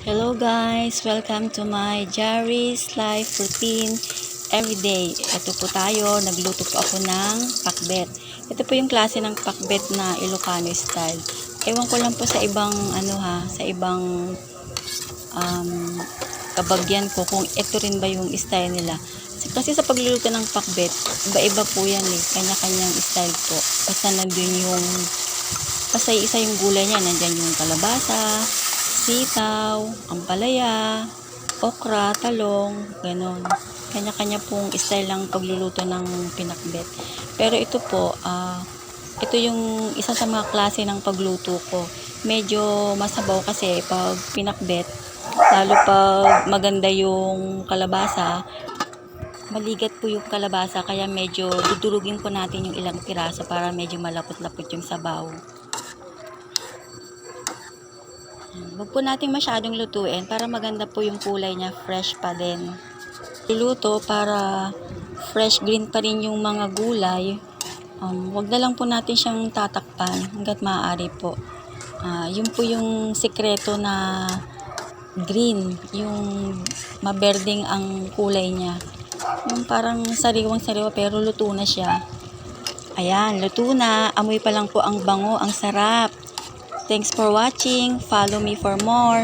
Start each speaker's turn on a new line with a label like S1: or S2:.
S1: Hello guys! Welcome to my Jari's Life Routine Everyday. Ito po tayo, nagluto po ako ng pakbet. Ito po yung klase ng pakbet na Ilocano style. Ewan ko lang po sa ibang sa ibang kabagyan ko kung ito rin ba yung style nila. Kasi sa pagluluto ng pakbet, iba-iba po yan eh. Kanya-kanyang style po. Basta nandun yung isa yung gulay niya. Nandyan yung kalabasa, sitaw, ampalaya, okra, talong, ganon. Kanya-kanya pong style ng pagluluto ng pinakbet. Pero ito po, ito yung isa sa mga klase ng pagluto ko. Medyo masabaw kasi pag pinakbet, lalo pag maganda yung kalabasa, maligat po yung kalabasa, kaya medyo dudurugin po natin yung ilang piraso para medyo malapot-lapot yung sabaw. Huwag po natin masyadong lutuin para maganda po yung kulay niya, fresh pa din. Luluto para fresh green pa rin yung mga gulay. Huwag na lang po natin siyang tatakpan hanggat maaari po. Yun po yung sikreto na green, yung maberding ang kulay niya. Yung parang sariwang-sariwa pero luto na siya. Ayan, luto na. Amoy pa lang po ang bango, ang sarap. Thanks for watching. Follow me for more.